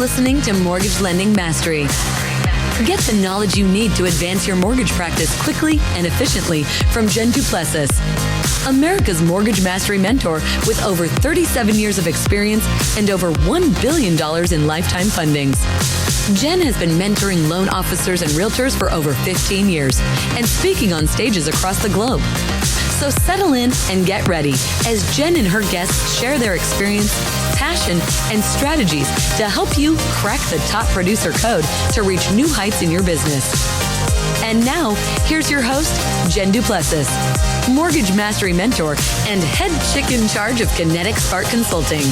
listening to Mortgage Lending Mastery. Get the knowledge you need to advance your mortgage practice quickly and efficiently from Jen Du Plessis, America's mortgage mastery mentor with over 37 years of experience and over $1 billion in lifetime fundings. Jen has been mentoring loan officers and realtors for over 15 years and speaking on stages across the globe. So settle in and get ready as Jen and her guests share their experience, passion, and strategies to help you crack the top producer code to reach new heights in your business. And now, here's your host, Jen Du Plessis, Mortgage Mastery Mentor and head chick in charge of Kinetic Spark Consulting.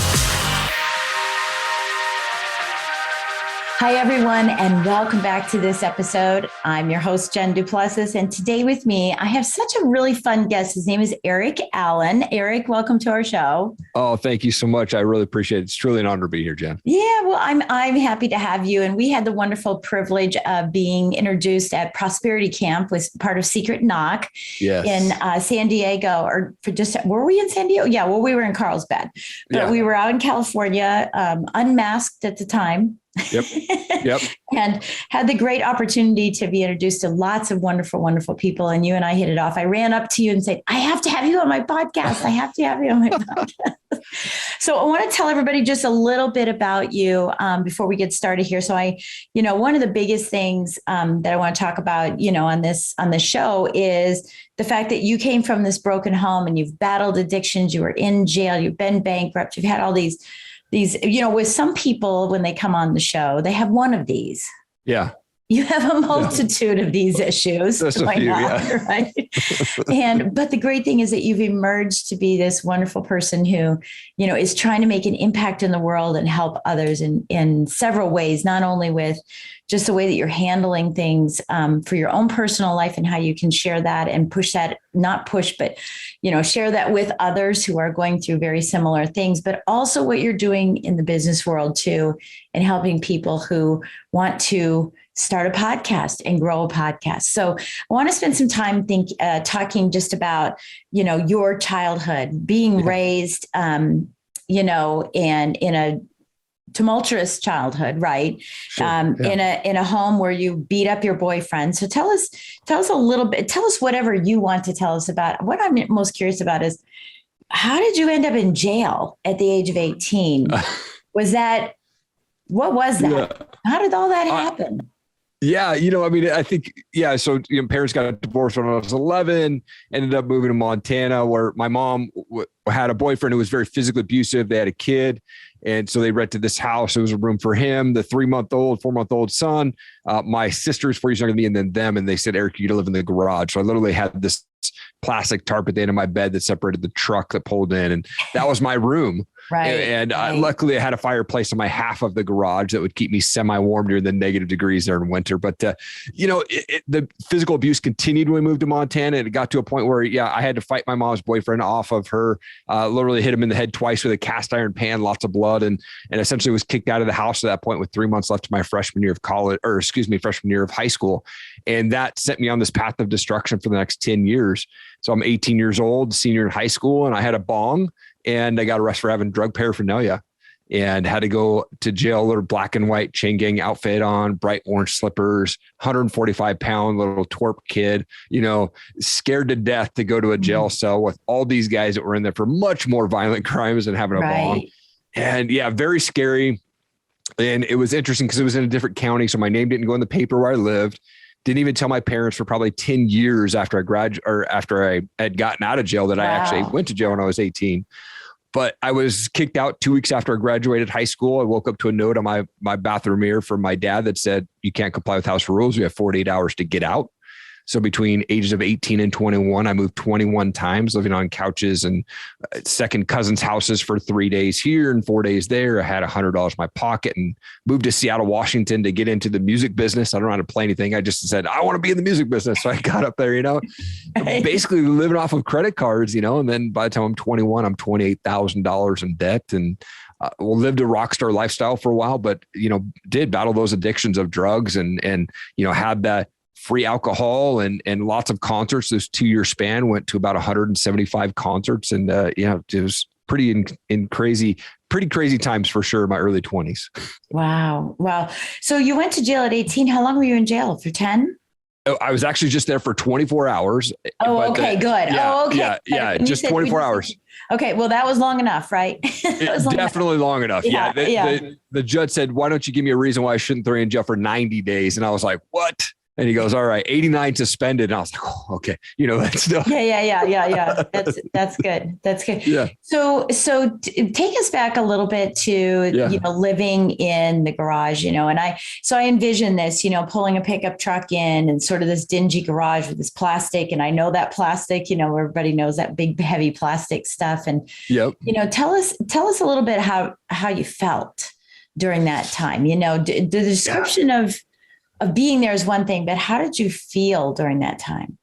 Hi, everyone, and welcome back to this episode. I'm your host, Jen Du Plessis, and today with me, I have such a really fun guest. His name is Erik Allen. Erik, welcome to our show. Oh, thank you so much. I really appreciate it. It's truly an honor to be here, Jen. Yeah, well, I'm happy to have you. And we had the wonderful privilege of being introduced at Prosperity Camp, was part of Secret Knock in San Diego, or for just, were we in San Diego? Yeah, well, we were in Carlsbad, but we were out in California, unmasked at the time. Yep. And had the great opportunity to be introduced to lots of wonderful, wonderful people. And you and I hit it off. I ran up to you and said, I have to have you on my podcast. I have to have you on my podcast. So I want to tell everybody just a little bit about you before we get started here. So one of the biggest things that I want to talk about, on this show is the fact that you came from this broken home and you've battled addictions. You were in jail. You've been bankrupt. You've had all these, with some people, when they come on the show, they have one of these. Yeah. You have a multitude of these issues. Just a few, right? But the great thing is that you've emerged to be this wonderful person who, is trying to make an impact in the world and help others in several ways, not only with just the way that you're handling things for your own personal life and how you can share that and push that, not push, but, share that with others who are going through very similar things, but also what you're doing in the business world too, and helping people who want to start a podcast and grow a podcast. So I want to spend some time talking just about, your childhood, being raised, and in a tumultuous childhood, right? In a home where you beat up your boyfriend. So tell us a little bit, tell us whatever you want to tell us about. What I'm most curious about is, how did you end up in jail at the age of 18? What was that? Yeah. How did all that happen? I think, so parents got divorced when I was 11, ended up moving to Montana, where my mom had a boyfriend who was very physically abusive. They had a kid. And so they rented this house. It was a room for him, the 4-month-old son. My sister's 4 years younger than me, and then them. And they said, Erik, you're going to live in the garage. So I literally had this plastic tarp at the end of my bed that separated the truck that pulled in. And that was my room. Right. And luckily I had a fireplace in my half of the garage that would keep me semi-warm during the negative degrees there in winter. But, the physical abuse continued when we moved to Montana. And it got to a point where, I had to fight my mom's boyfriend off of her, literally hit him in the head twice with a cast iron pan, lots of blood, and essentially was kicked out of the house at that point with 3 months left to my freshman year of high school. And that sent me on this path of destruction for the next 10 years. So I'm 18 years old, senior in high school, and I had a bong. And I got arrested for having drug paraphernalia and had to go to jail, little black and white chain gang outfit on, bright orange slippers, 145-pound little twerp kid, scared to death to go to a jail cell with all these guys that were in there for much more violent crimes than having a bong. And very scary. And it was interesting because it was in a different county. So my name didn't go in the paper where I lived. Didn't even tell my parents for probably 10 years after I had gotten out of jail that I actually went to jail when I was 18. But I was kicked out 2 weeks after I graduated high school. I woke up to a note on my bathroom mirror from my dad that said, you can't comply with house rules. You have 48 hours to get out. So between ages of 18 and 21, I moved 21 times, living on couches and second cousins' houses for 3 days here and 4 days there. I had $100 in my pocket and moved to Seattle, Washington to get into the music business. I don't know how to play anything. I just said, I want to be in the music business. So I got up there, basically living off of credit cards, and then by the time I'm 21, I'm $28,000 in debt and lived a rock star lifestyle for a while, but, did battle those addictions of drugs and had that free alcohol and lots of concerts. This 2-year span went to about 175 concerts. And, it was pretty crazy times for sure in my early 20s. Wow. Wow. So you went to jail at 18. How long were you in jail? For 10? I was actually just there for 24 hours. Oh, okay, good. Yeah, oh, okay. Yeah. Just 24 hours. Okay. Well, that was long enough, right? Definitely long enough. Yeah. The judge said, why don't you give me a reason why I shouldn't throw you in jail for 90 days? And I was like, what? And he goes, all right, 89 suspended. And I was like, oh, okay. That's still. Yeah. That's good. That's good. Yeah. So take us back a little bit to, living in the garage, and I envision this, pulling a pickup truck in and sort of this dingy garage with this plastic. And I know that plastic, everybody knows that big, heavy plastic stuff. And, tell us a little bit how you felt during that time, the description of being there is one thing, but how did you feel during that time?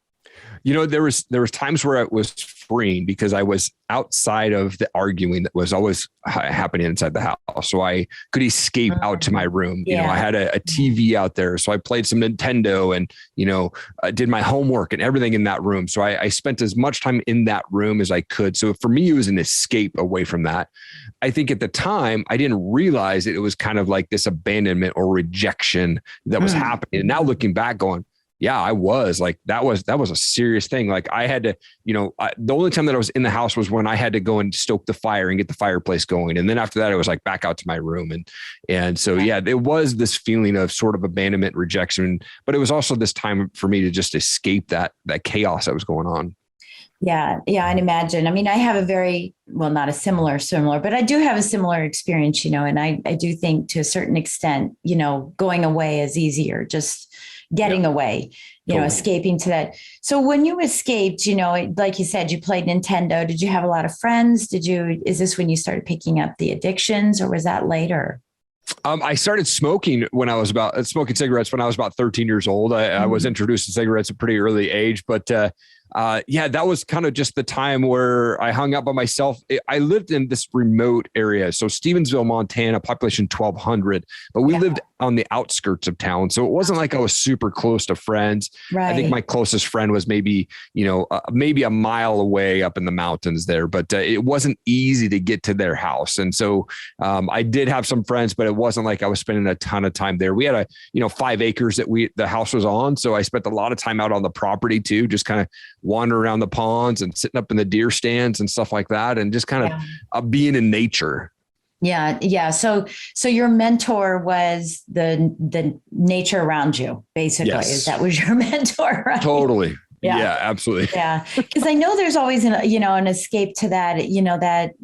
There was times where it was freeing because I was outside of the arguing that was always happening inside the house. So I could escape out to my room. I had a TV out there. So I played some Nintendo and, did my homework and everything in that room. So I spent as much time in that room as I could. So for me, it was an escape away from that. I think at the time, I didn't realize it was kind of like this abandonment or rejection that was happening. And now looking back going, yeah, I was like, that was a serious thing. Like I had to, the only time that I was in the house was when I had to go and stoke the fire and get the fireplace going. And then after that, it was like back out to my room. And so, yeah, it was this feeling of sort of abandonment, rejection, but it was also this time for me to just escape that chaos that was going on. Yeah. I'd imagine. I mean, I have a very, well, not a similar, but I do have a similar experience, and I do think to a certain extent, going away is easier, just getting away, escaping to that. So when you escaped, like you said, you played Nintendo. Did you have a lot of friends? Is this when you started picking up the addictions, or was that later? I started smoking smoking cigarettes when I was about 13 years old. I was introduced to cigarettes at a pretty early age, but that was kind of just the time where I hung out by myself. I lived in this remote area. So Stevensville, Montana, population 1,200, but we lived on the outskirts of town. So it wasn't like I was super close to friends. Right. I think my closest friend was maybe a mile away up in the mountains there, but it wasn't easy to get to their house. And so I did have some friends, but it wasn't like I was spending a ton of time there. We had 5 acres that the house was on. So I spent a lot of time out on the property too, just kind of wander around the ponds and sitting up in the deer stands and stuff like that. And just kind of being in nature. Yeah. So your mentor was the nature around you, basically. Yes. That was your mentor, right? Totally. Yeah, absolutely. Yeah. Because I know there's always an escape to that,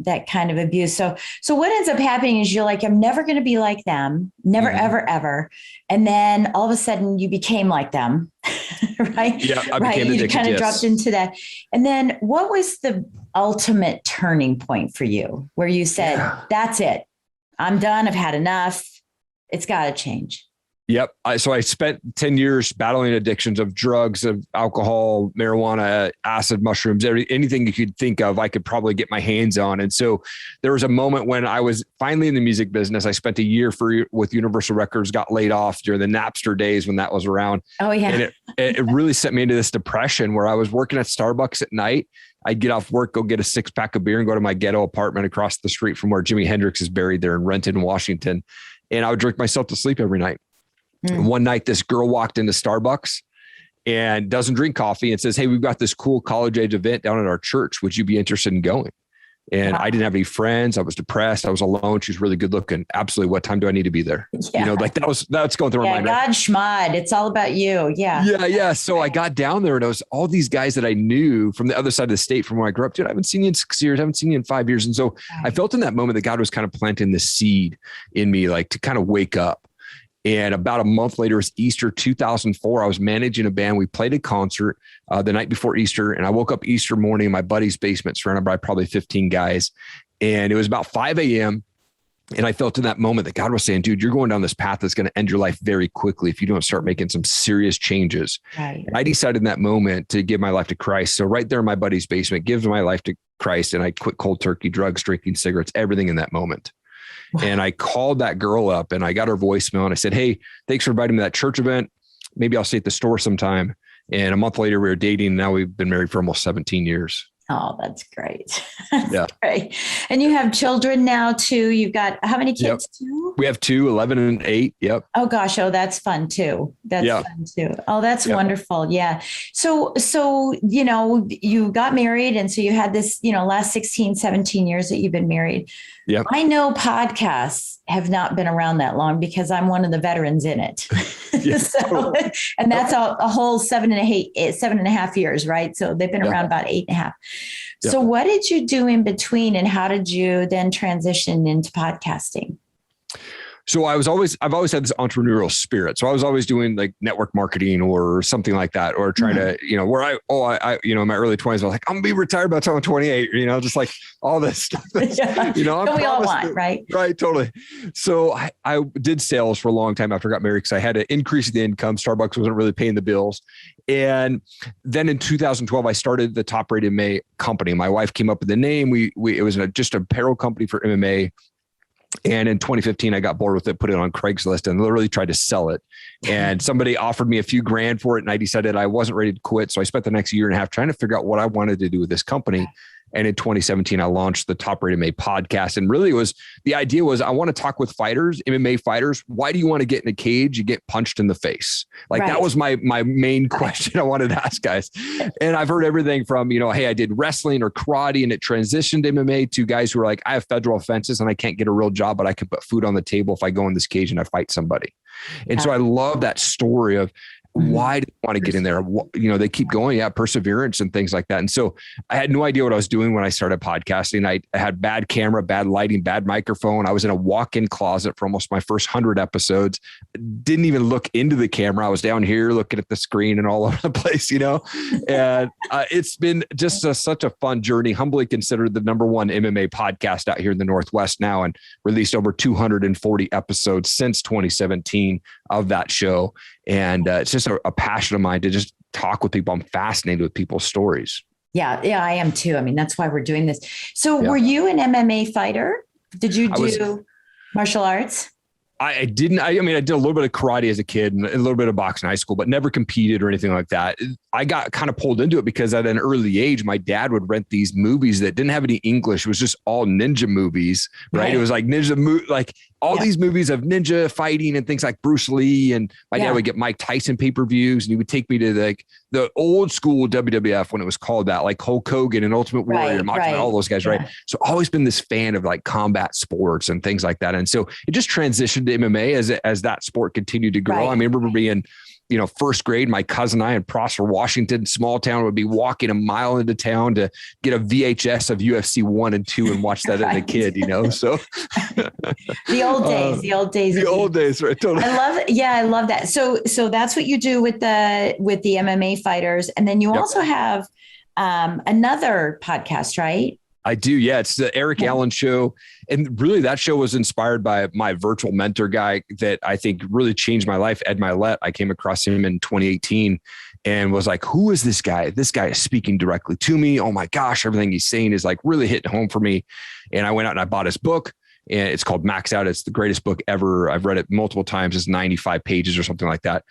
that kind of abuse. So what ends up happening is you're like, I'm never going to be like them. Never, ever. And then all of a sudden you became like them. Right. Yeah. I became addicted, you kind of dropped into that. And then what was the ultimate turning point for you where you said, that's it. I'm done. I've had enough. It's got to change. Yep. So I spent 10 years battling addictions of drugs, of alcohol, marijuana, acid, mushrooms, anything you could think of, I could probably get my hands on. And so there was a moment when I was finally in the music business. I spent a year with Universal Records, got laid off during the Napster days when that was around. Oh, yeah. And it really sent me into this depression where I was working at Starbucks at night. I'd get off work, go get a 6-pack of beer and go to my ghetto apartment across the street from where Jimi Hendrix is buried there in Renton, Washington. And I would drink myself to sleep every night. One night, this girl walked into Starbucks and doesn't drink coffee and says, hey, we've got this cool college age event down at our church. Would you be interested in going? And I didn't have any friends. I was depressed. I was alone. She's really good looking. Absolutely. What time do I need to be there? Yeah. That's going through my mind. God schmod. It's all about you. Yeah. Yeah. So I got down there and it was all these guys that I knew from the other side of the state from where I grew up. Dude, I haven't seen you in 6 years. I haven't seen you in 5 years. And so I felt in that moment that God was kind of planting the seed in me, like to kind of wake up. And about a month later, it was Easter 2004. I was managing a band. We played a concert the night before Easter. And I woke up Easter morning in my buddy's basement, surrounded by probably 15 guys. And it was about 5 a.m. And I felt in that moment that God was saying, dude, you're going down this path that's going to end your life very quickly if you don't start making some serious changes. Right. And I decided in that moment to give my life to Christ. So right there in my buddy's basement, give my life to Christ. And I quit cold turkey, drugs, drinking, cigarettes, everything in that moment. And I called that girl up and I got her voicemail and I said, hey, thanks for inviting me to that church event. Maybe I'll stay at the store sometime. And a month later we were dating. And now we've been married for almost 17 years. Oh, that's great. That's Yeah. great. And you have children now too. You've got how many kids too? We have 2, 11 and 8. Yep. Oh gosh. Oh, that's fun too. That's fun too. Oh, that's wonderful. Yeah. So, you got married and so you had this, last 16, 17 years that you've been married. Yep. I know podcasts have not been around that long because I'm one of the veterans in it. And that's a whole 7.5 years, right? So they've been around about 8.5. So what did you do in between and how did you then transition into podcasting? So I've always had this entrepreneurial spirit. So I was always doing like network marketing or something like that, or trying to, where I, in my early 20s, I was like, I'm gonna be retired by the time I'm 28, just like all this stuff. We all want, right? Right. Totally. So I did sales for a long time after I got married because I had to increase the income. Starbucks wasn't really paying the bills. And then in 2012, I started the Top Rated MMA company. My wife came up with the name. It was just a apparel company for MMA. And in 2015, I got bored with it, put it on Craigslist and literally tried to sell it. And somebody offered me a few grand for it. And I decided I wasn't ready to quit. So I spent the next year and a half trying to figure out what I wanted to do with this company. And in 2017, I launched the Top Rated MMA podcast. And really the idea was I want to talk with fighters, MMA fighters. Why do you want to get in a cage? You get punched in the face. That was my main question I wanted to ask guys. And I've heard everything from, hey, I did wrestling or karate and it transitioned to MMA to guys who are like, I have federal offenses and I can't get a real job, but I can put food on the table if I go in this cage and I fight somebody. And so I love that story of why do they want to get in there? They keep going, perseverance and things like that. And so I had no idea what I was doing when I started podcasting. I had bad camera, bad lighting, bad microphone. I was in a walk-in closet for almost my first 100 episodes. Didn't even look into the camera. I was down here looking at the screen and all over the place, and it's been just such a fun journey. Humbly considered the #1 MMA podcast out here in the Northwest now, and released over 240 episodes since 2017 of that show. And it's just a passion of mine to just talk with people. I'm fascinated with people's stories. Yeah, I am too. I mean, that's why we're doing this. So were you an MMA fighter? Did you do martial arts? I didn't. I did a little bit of karate as a kid and a little bit of boxing in high school, but never competed or anything like that. I got kind of pulled into it because at an early age, my dad would rent these movies that didn't have any English. It was just all ninja movies, right? It was like these movies of ninja fighting and things like Bruce Lee. And my dad would get Mike Tyson pay-per-views and he would take me to the old school WWF when it was called that, like Hulk Hogan and Ultimate Warrior, all those guys, right? So always been this fan of like combat sports and things like that. And so it just transitioned to MMA as that sport continued to grow. I remember being first grade, my cousin and I in Prosper, Washington, small town, would be walking a mile into town to get a VHS of UFC 1 and 2 and watch that as a kid, So the old days, right? Totally. I love it. Yeah, I love that. So that's what you do with the MMA fighters. And then you also have another podcast, right? I do. Yeah. It's the Erik Allen show. And really that show was inspired by my virtual mentor guy that I think really changed my life, Ed Milet. I came across him in 2018 and was like, who is this guy? This guy is speaking directly to me. Oh my gosh, everything he's saying is like really hitting home for me. And I went out and I bought his book and it's called Max Out. It's the greatest book ever. I've read it multiple times. It's 95 pages or something like that.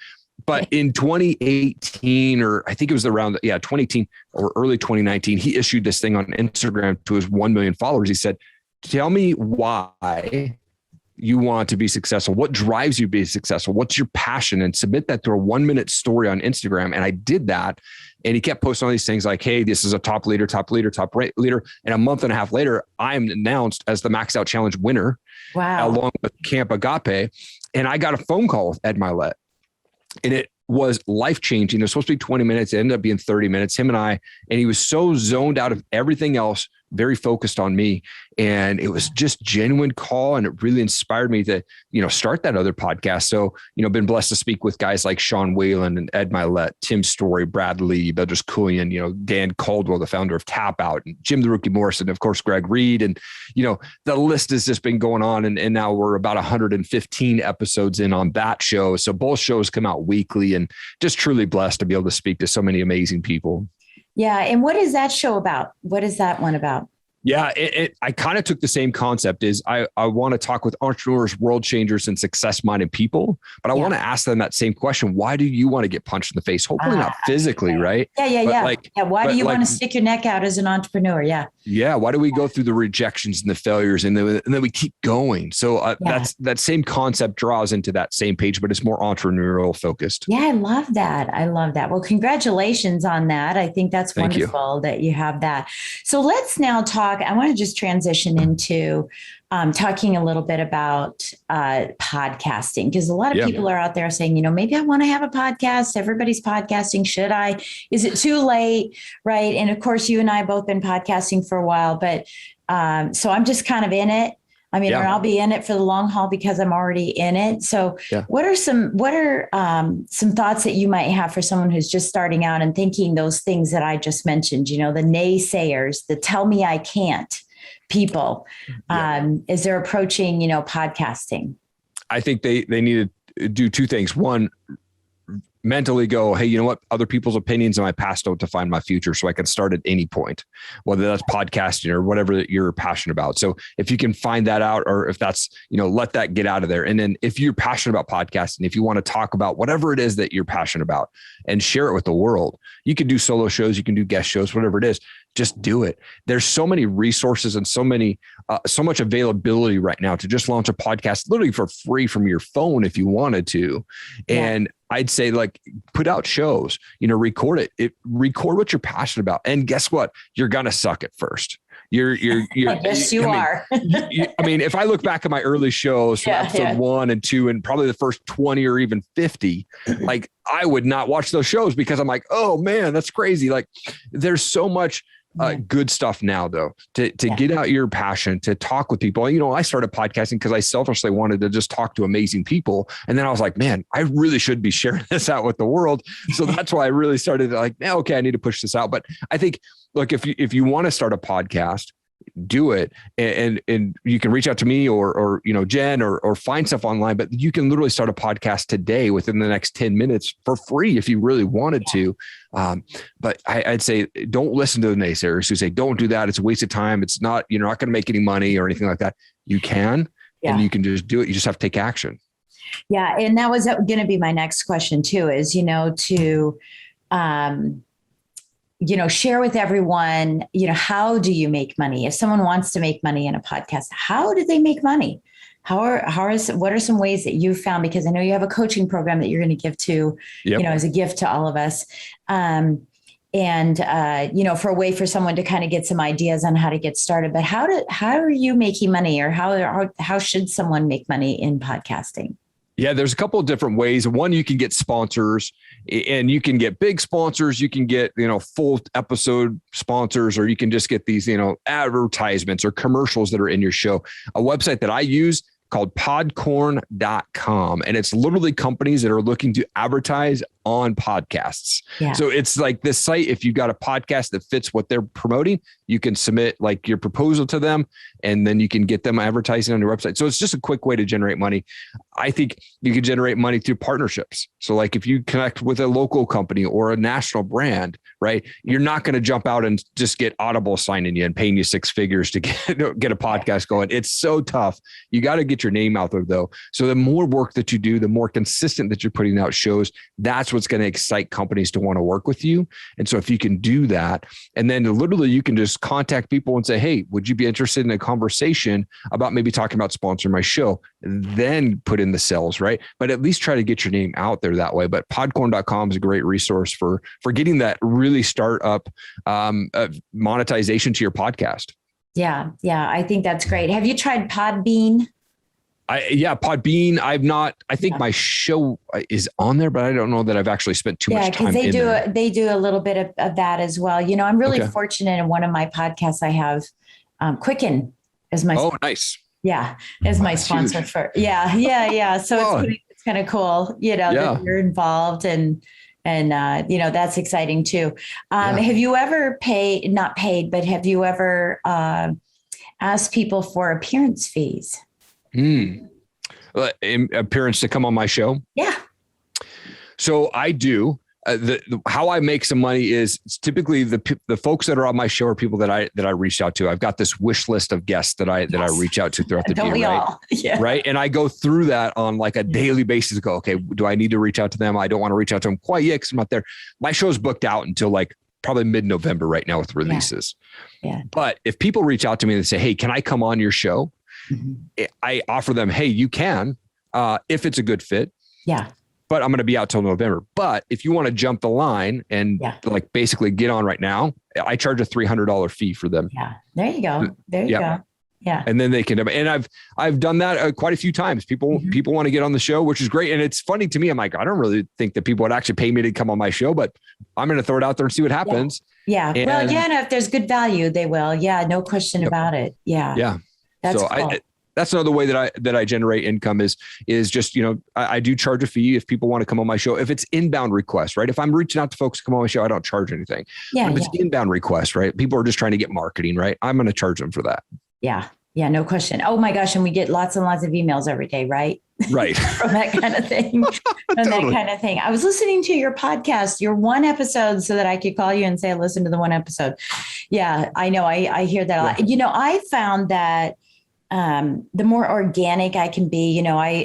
But in 2018, or I think it was around 2018 or early 2019, he issued this thing on Instagram to his 1 million followers. He said, tell me why you want to be successful. What drives you to be successful? What's your passion? And submit that through a 1-minute story on Instagram. And I did that. And he kept posting all these things like, hey, this is a top leader. And a month and a half later, I'm announced as the Max Out Challenge winner, along with Camp Agape. And I got a phone call with Ed Milet. And it was life-changing. It was supposed to be 20 minutes. It ended up being 30 minutes, him and I. And he was so zoned out of everything else, very focused on me. And it was just genuine call. And it really inspired me to, start that other podcast. So, been blessed to speak with guys like Sean Whalen and Ed Milet, Tim Story, Brad Lee, Bedros Keuilian, Dan Caldwell, the founder of Tap Out, and Jim the Rookie Morrison, of course, Greg Reed. And, the list has just been going on. And now we're about 115 episodes in on that show. So both shows come out weekly and just truly blessed to be able to speak to so many amazing people. Yeah. And what is that show about? What is that one about? Yeah, I kind of took the same concept is I want to talk with entrepreneurs, world changers, and success-minded people, but I want to ask them that same question. Why do you want to get punched in the face? Hopefully not physically, right? Yeah. Why do you want to stick your neck out as an entrepreneur? Yeah. Yeah. Why do we go through the rejections and the failures and then we keep going? So that's that same concept draws into that same page, but it's more entrepreneurial focused. Yeah, I love that. Well, congratulations on that. I think that's wonderful that you have that. So let's now talk. I want to just transition into talking a little bit about podcasting, because a lot of people are out there saying, maybe I want to have a podcast. Everybody's podcasting. Should I? Is it too late? Right. And of course, you and I have both been podcasting for a while, but so I'm just kind of in it. I mean, or I'll be in it for the long haul because I'm already in it. So what are some thoughts that you might have for someone who's just starting out and thinking those things that I just mentioned, the naysayers, the tell me I can't people, as they're approaching, podcasting? I think they need to do two things. One, mentally go, hey, you know what? Other people's opinions in my past don't define my future. So I can start at any point, whether that's podcasting or whatever that you're passionate about. So if you can find that out, or if that's, let that get out of there. And then if you're passionate about podcasting, if you want to talk about whatever it is that you're passionate about and share it with the world, you can do solo shows, you can do guest shows, whatever it is, just do it. There's so many resources and so much availability right now to just launch a podcast literally for free from your phone if you wanted to. And I'd say put out shows, record record what you're passionate about. And guess what? You're going to suck at first. Yes, you are. I mean, if I look back at my early shows from episode 1 and 2, and probably the first 20 or even 50, I would not watch those shows because I'm like, oh man, that's crazy. There's so much good stuff now though, to get out your passion, to talk with people. I started podcasting because I selfishly wanted to just talk to amazing people. And then I was like, man, I really should be sharing this out with the world. So that's why I really started okay, I need to push this out. But I think, look, if you want to start a podcast, do it. And you can reach out to me or Jen or find stuff online, but you can literally start a podcast today within the next 10 minutes for free if you really wanted to. But I'd say, don't listen to the naysayers who say, don't do that. It's a waste of time. It's not, you're not going to make any money or anything like that. You can, and you can just do it. You just have to take action. Yeah. And that was going to be my next question too, is, to, share with everyone, how do you make money? If someone wants to make money in a podcast, how do they make money? What are some ways that you've found? Because I know you have a coaching program that you're going to give to, as a gift to all of us. For a way for someone to kind of get some ideas on how to get started. But how are you making money, or how should someone make money in podcasting? Yeah, there's a couple of different ways. One, you can get sponsors, and you can get big sponsors. You can get, full episode sponsors, or you can just get these, advertisements or commercials that are in your show. A website that I use called podcorn.com. And it's literally companies that are looking to advertise on podcasts. Yeah. So it's like this site, if you've got a podcast that fits what they're promoting, you can submit your proposal to them, and then you can get them advertising on your website. So it's just a quick way to generate money. I think you can generate money through partnerships. So if you connect with a local company or a national brand, right, you're not going to jump out and just get Audible signing you and paying you 6 figures to get a podcast going. It's so tough. You got to get your name out there though. So the more work that you do, the more consistent that you're putting out shows, that's what's going to excite companies to want to work with you. And so if you can do that, and then literally you can just contact people and say, hey, would you be interested in a conversation about maybe talking about sponsoring my show? Then put in the sales, right? But at least try to get your name out there that way. But podcorn.com is a great resource for getting that really start up monetization to your podcast. Yeah. I think that's great. Have you tried Podbean? Podbean. I've not. I think my show is on there, but I don't know that I've actually spent too much time. Yeah, because they do a little bit of that as well. I'm really fortunate in one of my podcasts. I have Quicken as my. Oh, nice. Yeah, as my sponsor huge. So it's kind of cool. That you're involved and that's exciting too. Have you ever not paid, but have you ever asked people for appearance fees? Appearance to come on my show? Yeah. So I do. how I make some money is typically the folks that are on my show are people that I reached out to. I've got this wish list of guests that I reach out to throughout the Don't year, we right? all? Yeah. Right. And I go through that on like a daily basis. Go, okay, do I need to reach out to them? I don't want to reach out to them quite yet because I'm not there. My show's booked out until like probably mid-November right now with releases. Yeah. But if people reach out to me and say, hey, can I come on your show? Mm-hmm. I offer them, hey, you can, if it's a good fit. Yeah. But I'm going to be out till November. But if you want to jump the line and like basically get on right now, I charge a $300 fee for them. Yeah. There you go. There you go. Yeah. And then they can, and I've done that quite a few times. People want to get on the show, which is great. And it's funny to me. I'm like, I don't really think that people would actually pay me to come on my show, but I'm going to throw it out there and see what happens. Yeah. And, well, if there's good value, they will. Yeah. No question about it. Yeah. Yeah. That's so cool. That's another way that I generate income is just, I do charge a fee if people want to come on my show. If it's inbound requests, right? If I'm reaching out to folks to come on my show, I don't charge anything. Yeah. But if it's inbound requests, right? People are just trying to get marketing, right? I'm going to charge them for that. Yeah. Yeah. No question. Oh my gosh. And we get lots and lots of emails every day, right? Right. From that kind of thing. I was listening to your podcast, your one episode, so that I could call you and say, listen to the one episode. Yeah, I know. I hear that a lot. I found that the more organic I can be,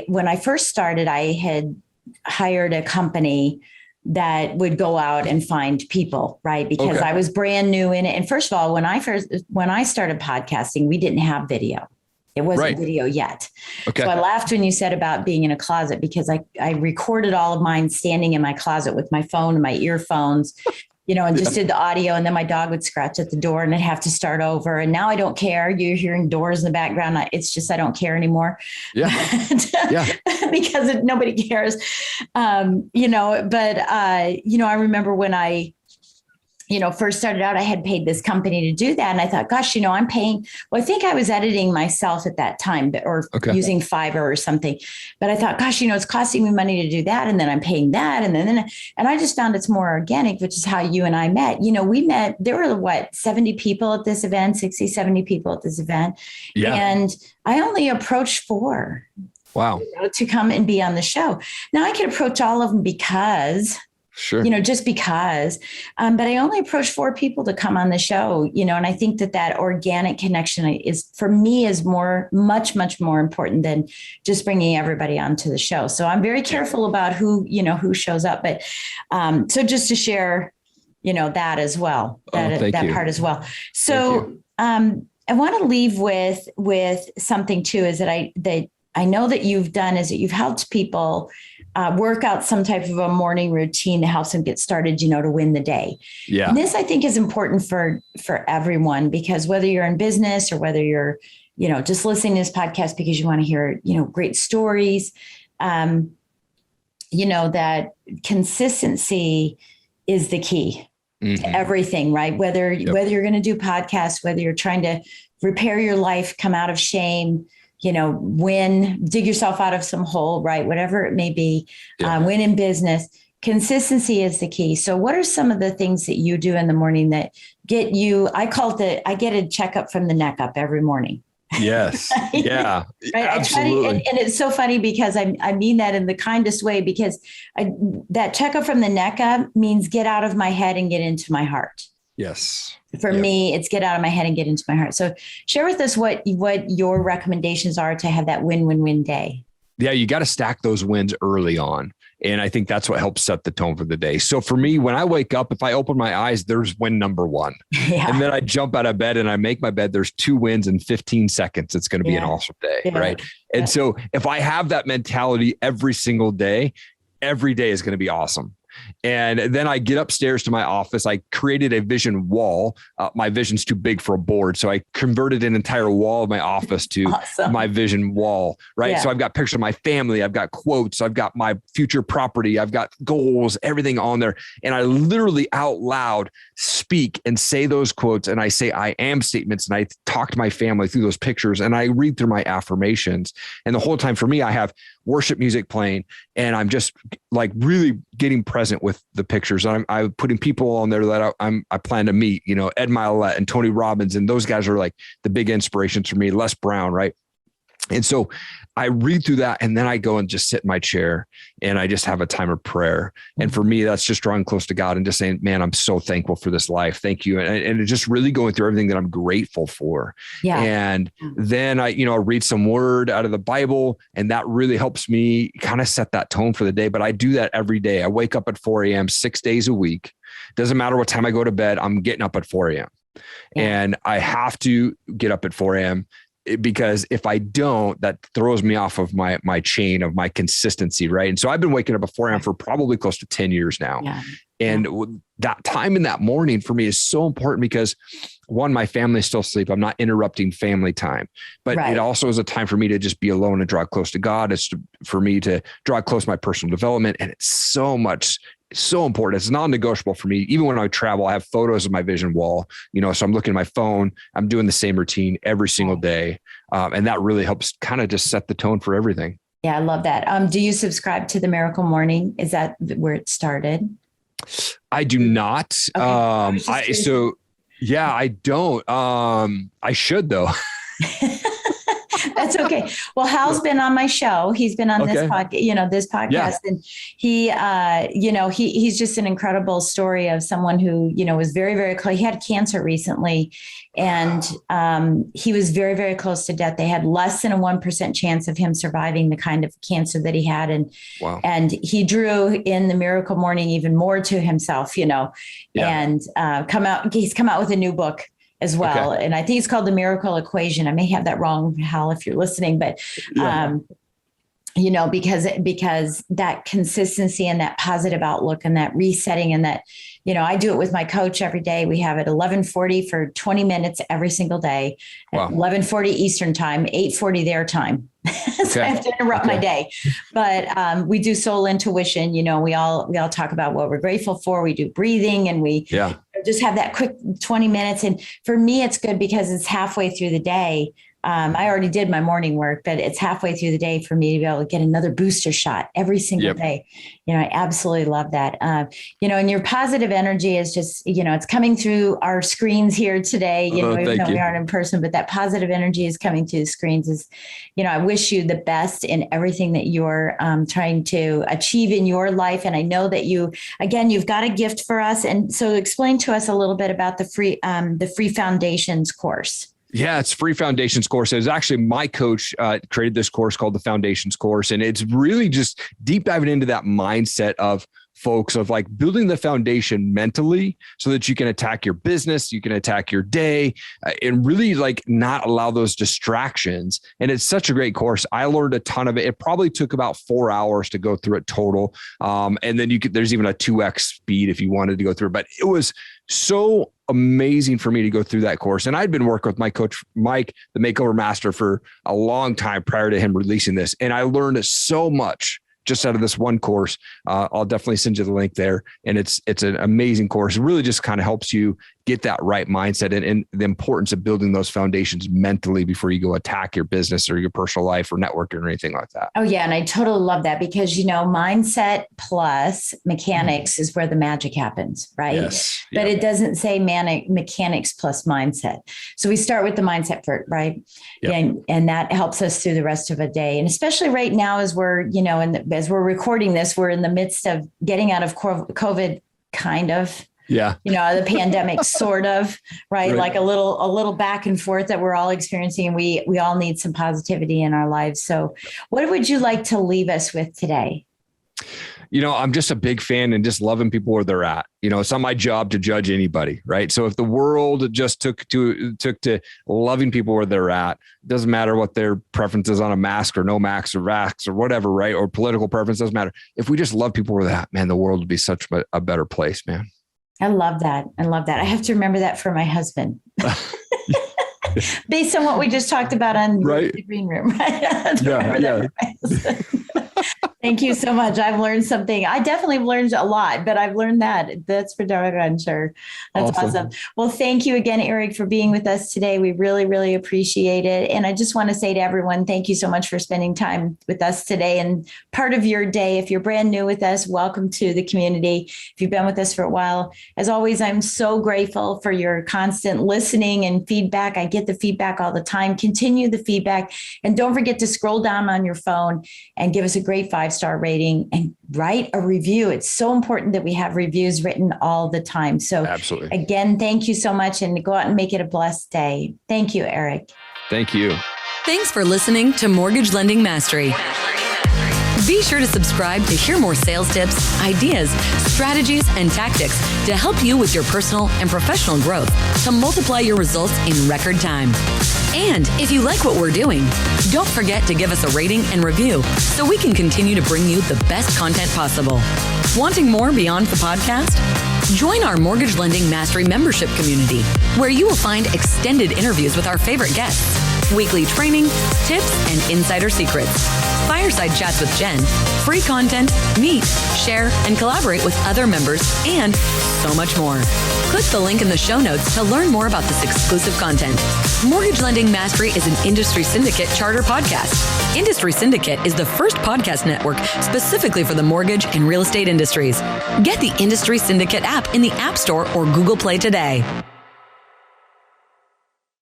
when I first started, I had hired a company that would go out and find people, right? Because I was brand new in it. And first of all, when I started podcasting, we didn't have video. It wasn't video yet. Okay. So I laughed when you said about being in a closet, because I recorded all of mine standing in my closet with my phone and my earphones, and just did the audio. And then my dog would scratch at the door and I'd have to start over. And now I don't care. You're hearing doors in the background. It's just, I don't care anymore. Yeah. Because nobody cares. I remember when I, first started out, I had paid this company to do that. And I thought, gosh, I'm paying, I think I was editing myself at that time or using Fiverr or something. But I thought, gosh, it's costing me money to do that. And then I'm paying that. And I just found it's more organic, which is how you and I met. We met, there were 70 people at this event, 60, 70 people at this event. Yeah. And I only approached 4. Wow. To come and be on the show. Now I could approach all of them because sure. Just because, but I only approached 4 people to come on the show, and I think that organic connection is, for me, is much, much more important than just bringing everybody onto the show. So I'm very careful about who shows up, but, so just to share, that as well, that part as well. So, I want to leave with something too, is that I know that you've done is that you've helped people work out some type of a morning routine that helps them get started, to win the day. Yeah. And this, I think, is important for everyone, because whether you're in business or whether you're, just listening to this podcast because you want to hear, great stories, that consistency is the key to everything, right? Whether you're going to do podcasts, whether you're trying to repair your life, come out of shame, dig yourself out of some hole, right? Whatever it may be, win in business, consistency is the key. So what are some of the things that you do in the morning that get you, I get a checkup from the neck up every morning. Yes. Yeah. Right? Absolutely. And it's so funny because I mean that in the kindest way, because that checkup from the neck up means get out of my head and get into my heart. Yes. For me, it's get out of my head and get into my heart. So share with us what your recommendations are to have that win-win-win day. Yeah, you got to stack those wins early on. And I think that's what helps set the tone for the day. So for me, when I wake up, if I open my eyes, there's win number 1. Yeah. And then I jump out of bed and I make my bed. There's 2 wins in 15 seconds. It's going to be an awesome day. Yeah. Right. And so if I have that mentality every single day, every day is going to be awesome. And then I get upstairs to my office. I created a vision wall. My vision's too big for a board. So I converted an entire wall of my office to my vision wall, right? Yeah. So I've got pictures of my family. I've got quotes. I've got my future property. I've got goals, everything on there. And I literally out loud speak and say those quotes. And I say, I am statements. And I talk to my family through those pictures. And I read through my affirmations. And the whole time for me, I have worship music playing. And I'm just like really getting present with the pictures. I'm putting people on there that I plan to meet, Ed Milet and Tony Robbins. And those guys are like the big inspirations for me. Les Brown, right? And so I read through that, and then I go and just sit in my chair and I just have a time of prayer. And for me, that's just drawing close to God and just saying, man, I'm so thankful for this life. Thank you. And just really going through everything that I'm grateful for. Yeah. And then I read some word out of the Bible, and that really helps me kind of set that tone for the day. But I do that every day. I wake up at 4 a.m., 6 days a week. Doesn't matter what time I go to bed, I'm getting up at 4 a.m. Yeah. And I have to get up at 4 a.m. because if I don't, that throws me off of my chain of my consistency. Right. And so I've been waking up at 4 a.m. for probably close to 10 years now. Yeah. And that time in that morning for me is so important because one, my family's still asleep. I'm not interrupting family time, but it also is a time for me to just be alone and draw close to God. It's for me to draw close to my personal development. And it's so important. It's non-negotiable for me. Even when I travel, I have photos of my vision wall, so I'm looking at my phone, I'm doing the same routine every single day. And that really helps kind of just set the tone for everything. Yeah. I love that. Do you subscribe to the Miracle Morning? Is that where it started? I do not. Okay. I don't. I should though. That's okay. Well, Hal's been on my show. He's been on this podcast, and he's just an incredible story of someone who, was very, very close. He had cancer recently, and he was very, very close to death. They had less than a 1% chance of him surviving the kind of cancer that he had. And he drew in the Miracle Morning even more to himself, and he's come out with a new book as well. Okay. And I think it's called The Miracle Equation. I may have that wrong, Hal, if you're listening, but, because that consistency and that positive outlook and that resetting and that, I do it with my coach every day. We have it 11:40 for 20 minutes every single day, at 11:40 Eastern time, 8:40 their time. So I have to interrupt my day, but we do soul intuition. We all talk about what we're grateful for. We do breathing, and we just have that quick 20 minutes. And for me, it's good because it's halfway through the day. I already did my morning work, but it's halfway through the day for me to be able to get another booster shot every single day. I absolutely love that. And your positive energy is just, it's coming through our screens here today, even though we aren't in person, but that positive energy is coming through the screens is, I wish you the best in everything that you're trying to achieve in your life. And I know that you've got a gift for us. And so explain to us a little bit about the free foundations course. Yeah, it's free foundations course. It was actually my coach created this course called the Foundations course. And it's really just deep diving into that mindset of folks of like building the foundation mentally so that you can attack your business, you can attack your day, and really like not allow those distractions. And it's such a great course. I learned a ton of it. It probably took about 4 hours to go through it total. And then there's even a 2x speed if you wanted to go through it, but it was so amazing for me to go through that course. And I'd been working with my coach, Mike, the Makeover Master, for a long time prior to him releasing this. And I learned so much just out of this one course. I'll definitely send you the link there. And it's an amazing course. It really just kind of helps you get that right mindset and the importance of building those foundations mentally before you go attack your business or your personal life or networking or anything like that. Oh yeah. And I totally love that because, mindset plus mechanics is where the magic happens, right? Yes. But it doesn't say mechanics plus mindset. So we start with the mindset first, right? Yep. And that helps us through the rest of a day. And especially right now, as we're, as we're recording this, we're in the midst of getting out of COVID, kind of. Yeah. The pandemic sort of, right? Like a little back and forth that we're all experiencing. And we all need some positivity in our lives. So what would you like to leave us with today? I'm just a big fan and just loving people where they're at. It's not my job to judge anybody, right? So if the world just took to loving people where they're at, it doesn't matter what their preferences on a mask or no mask or vax or whatever, right? Or political preference, doesn't matter. If we just love people where they're at, man, the world would be such a better place, man. I love that. I have to remember that for my husband. Based on what we just talked about on the green room, right? Yeah. Thank you so much. I've learned something. I definitely learned a lot, but I've learned that. That's for doggone sure. That's awesome. Well, thank you again, Erik, for being with us today. We really, really appreciate it. And I just want to say to everyone, thank you so much for spending time with us today and part of your day. If you're brand new with us, welcome to the community. If you've been with us for a while, as always, I'm so grateful for your constant listening and feedback. I get the feedback all the time. Continue the feedback. And don't forget to scroll down on your phone and give us a great 5-star rating and write a review. It's so important that we have reviews written all the time. So absolutely. Again, thank you so much and go out and make it a blessed day. Thank you, Erik. Thank you. Thanks for listening to Mortgage Lending Mastery. Be sure to subscribe to hear more sales tips, ideas, strategies, and tactics to help you with your personal and professional growth to multiply your results in record time. And if you like what we're doing, don't forget to give us a rating and review so we can continue to bring you the best content possible. Wanting more beyond the podcast? Join our Mortgage Lending Mastery membership community, where you will find extended interviews with our favorite guests, weekly training, tips, and insider secrets, fireside chats with Jen, free content, meet, share, and collaborate with other members, and so much more. Click the link in the show notes to learn more about this exclusive content. Mortgage Lending Mastery is an Industry Syndicate charter podcast. Industry Syndicate is the first podcast network specifically for the mortgage and real estate industries. Get the Industry Syndicate app in the App Store or Google Play today.